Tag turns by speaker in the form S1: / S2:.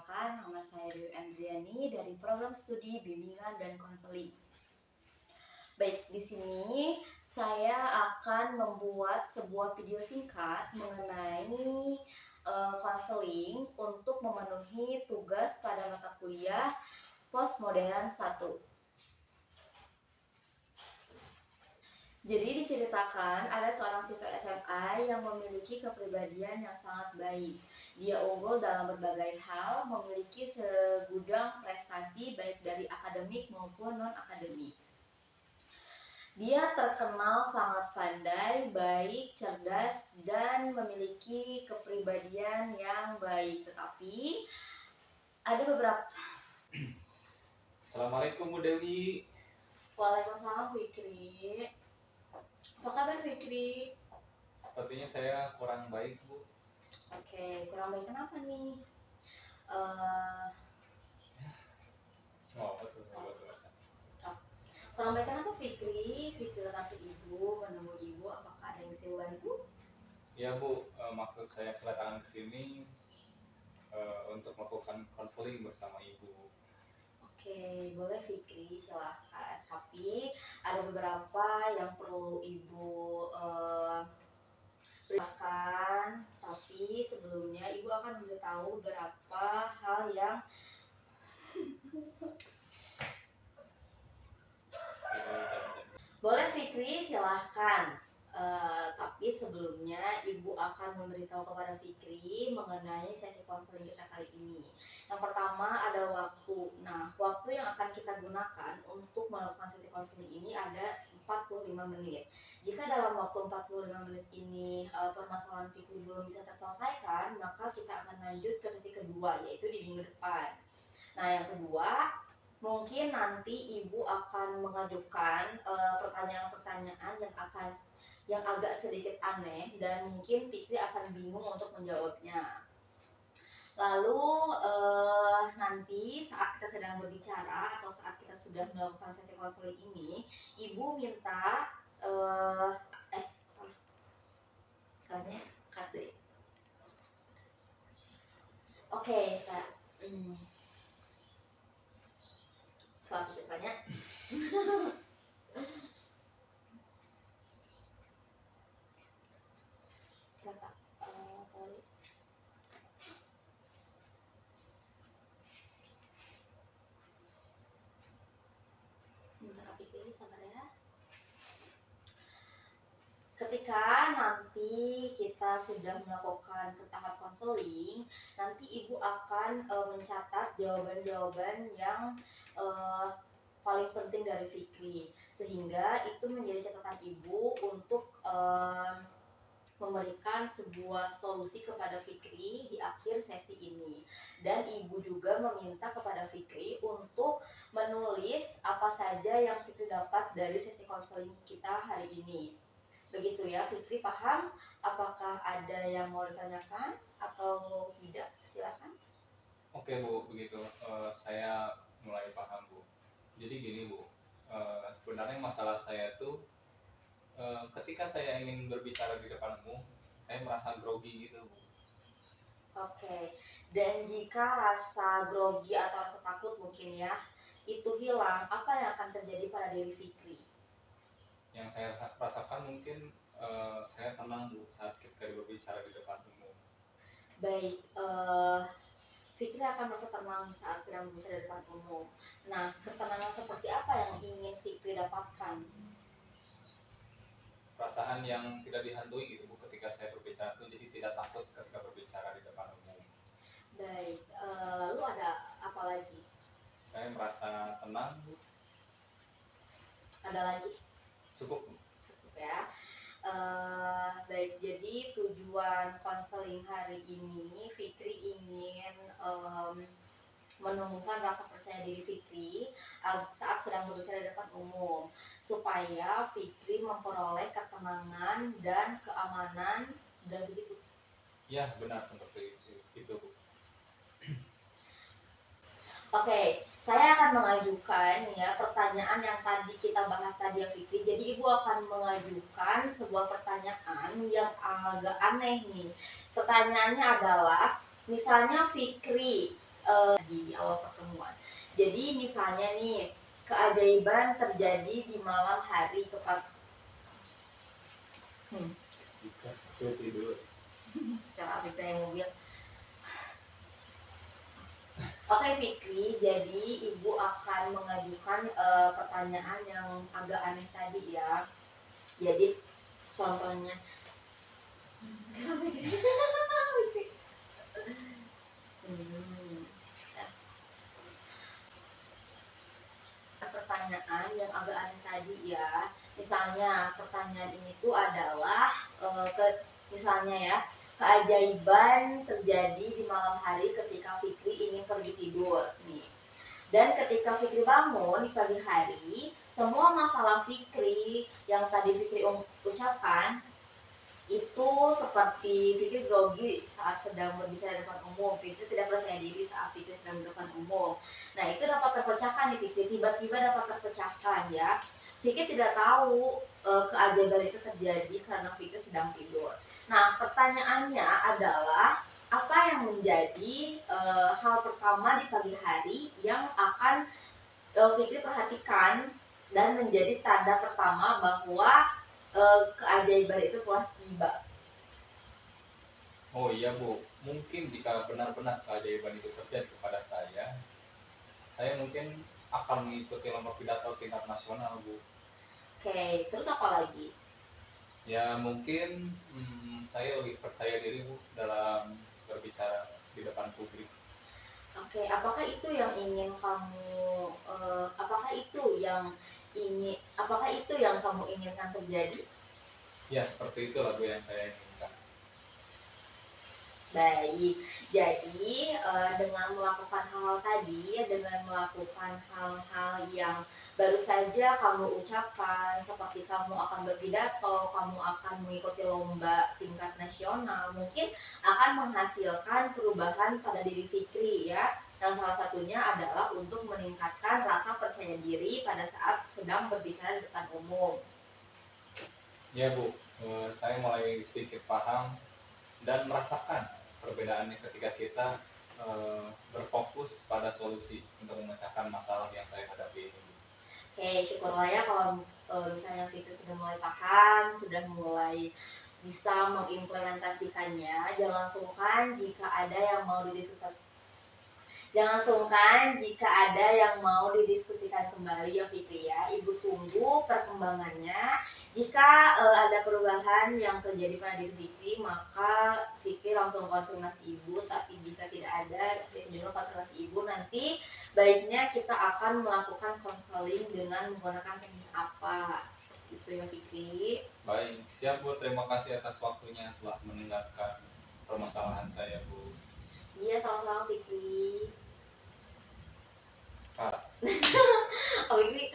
S1: Perkenalkan, nama saya Dewi Andriani dari program studi bimbingan dan konseling. Baik, di sini saya akan membuat sebuah video singkat mengenai konseling untuk memenuhi tugas pada mata kuliah Postmodern 1. Jadi diceritakan ada seorang siswa SMA yang memiliki kepribadian yang sangat baik. Dia unggul dalam berbagai hal, memiliki segudang prestasi baik dari akademik maupun non-akademik. Dia terkenal sangat pandai, baik, cerdas, dan memiliki kepribadian yang baik. Tetapi ada beberapa...
S2: Assalamualaikum Bu Dewi.
S1: Waalaikumsalam Fikri. Apa kabar Fikri?
S2: Sepertinya saya kurang baik Bu.
S1: Oke, kurang baik kenapa nih?
S2: Betul.
S1: Kurang baik kenapa Fikri? Fikri datang ke ibu, menemui ibu, apakah ada yang bisa bantu?
S2: Ya Bu, maksud saya kedatangan ke sini untuk melakukan konseling bersama Ibu.
S1: Oke, boleh Fikri, silahkan. Tapi ada beberapa yang perlu ibu beritakan. Tapi sebelumnya ibu akan memberitahu beberapa hal yang boleh Fikri, silahkan. Tapi sebelumnya ibu akan memberitahu kepada Fikri mengenai sesi konseling kita kali ini. Yang pertama ada waktu. Nah, waktu yang akan kita gunakan untuk melakukan sesi konseling ini ada 45 menit. Jika dalam waktu 45 menit ini permasalahan Fikri belum bisa terselesaikan, maka kita akan lanjut ke sesi kedua, yaitu di minggu depan. Nah, yang kedua, mungkin nanti ibu akan mengajukan pertanyaan-pertanyaan yang agak sedikit aneh dan mungkin Fikri akan bingung untuk menjawabnya. Lalu nanti saat kita sedang berbicara atau saat kita sudah melakukan sesi konseling ini, ibu minta katanya cut deh. Oke, Kak. Selamat bertanya. Ketika nanti kita sudah melakukan tahap konseling, nanti ibu akan mencatat jawaban-jawaban yang paling penting dari Fikri, sehingga itu menjadi catatan ibu untuk memberikan sebuah solusi kepada Fikri di akhir sesi ini. Dan ibu juga meminta kepada Fikri untuk menulis apa saja yang Fikri dapat dari sesi konseling kita hari ini. Begitu ya Fikri, paham? Apakah ada yang mau ditanyakan atau tidak? Silakan.
S2: Oke Bu, begitu. Saya mulai paham Bu. Jadi gini Bu, sebenarnya masalah saya tuh ketika saya ingin berbicara di depan umum, saya merasa grogi gitu Bu.
S1: Oke, dan jika rasa grogi atau rasa takut mungkin ya itu hilang, apa yang akan terjadi pada diri Fikri?
S2: Yang saya rasakan mungkin saya tenang Bu saat ketika berbicara di depan umum.
S1: Baik, Fikri akan merasa tenang saat sedang berbicara di depan umum. Nah, ketenangan seperti apa yang ingin Fikri dapatkan?
S2: Perasaan yang tidak dihantui gitu Bu ketika saya berbicara itu, jadi tidak takut ketika berbicara di depan umum.
S1: Baik, lalu ada apa lagi?
S2: Saya merasa tenang Bu.
S1: Ada lagi?
S2: Cukup Bu.
S1: Cukup ya. Baik, jadi tujuan konseling hari ini Fikri ingin menumbuhkan rasa percaya diri Fikri saat sedang berbicara di depan umum, supaya Fikri memperoleh ketenangan dan keamanan dan begitu.
S2: Ya benar seperti itu Bu.
S1: Oke, saya akan mengajukan ya pertanyaan yang tadi kita bahas tadi ya Fikri. Jadi ibu akan mengajukan sebuah pertanyaan yang agak aneh nih. Pertanyaannya adalah, misalnya Fikri di awal pertemuan. Jadi misalnya nih, keajaiban terjadi di malam hari tepat.
S2: Jika aku tidur.
S1: Kalau kita yang mobil. Oke Fikri, jadi ibu akan mengajukan pertanyaan yang agak aneh tadi ya. Jadi contohnya, pertanyaan yang agak aneh tadi ya. Misalnya pertanyaan ini tuh adalah misalnya ya, keajaiban terjadi di malam hari ketika Fikri ingin pergi tidur nih. Dan ketika Fikri bangun di pagi hari, semua masalah Fikri yang tadi Fikri ucapkan itu seperti Fikri grogi saat sedang berbicara di depan umum, Fikri tidak percaya diri saat Fikri sedang di depan umum. Nah itu dapat terpecahkan di Fikri, tiba-tiba dapat terpecahkan ya. Fikri tidak tahu keajaiban itu terjadi karena Fikri sedang tidur. Nah pertanyaannya adalah apa yang menjadi hal pertama di pagi hari yang akan Fikri perhatikan dan menjadi tanda pertama bahwa keajaiban itu telah tiba.
S2: Oh iya Bu, mungkin jika benar-benar keajaiban itu terjadi kepada saya mungkin akan mengikuti lomba pidato tingkat nasional Bu.
S1: Oke, terus apa lagi?
S2: Ya mungkin saya lebih percaya diri Bu dalam berbicara di depan publik.
S1: Oke, apakah itu yang ingin kamu apakah itu yang kamu inginkan terjadi?
S2: Ya seperti itulah Bu yang saya inginkan.
S1: Baik, jadi dengan melakukan hal tadi, dengan melakukan hal-hal yang baru saja kamu ucapkan, seperti kamu akan berpidato, kamu akan mengikuti lomba tingkat nasional, mungkin akan menghasilkan perubahan pada diri Fikri ya. Yang salah satunya adalah untuk meningkatkan rasa percaya diri pada saat sedang berbicara di depan umum.
S2: Ya Bu, saya mulai sedikit paham dan merasakan perbedaannya ketika kita berfokus pada solusi untuk memecahkan masalah yang saya hadapi ini.
S1: Oke, syukurlah ya kalau misalnya Fikri sudah mulai paham, sudah mulai bisa mengimplementasikannya. Jangan sungkan jika ada yang mau didiskusikan. Jangan sungkan jika ada yang mau didiskusikan kembali ya Fikri ya. Ibu tunggu perkembangannya. Jika ada perubahan yang terjadi pada diri Fikri, maka Fikri langsung konfirmasi ibu. Tapi jika tidak ada, Fikri juga konfirmasi ibu. Nanti baiknya kita akan melakukan konseling dengan menggunakan teknik apa. Seperti itu ya Fikri.
S2: Baik, siap Bu. Terima kasih atas waktunya telah mendengarkan permasalahan saya Bu.
S1: Iya, sama-sama Fikri.
S2: Kak.
S1: Oh Fikri.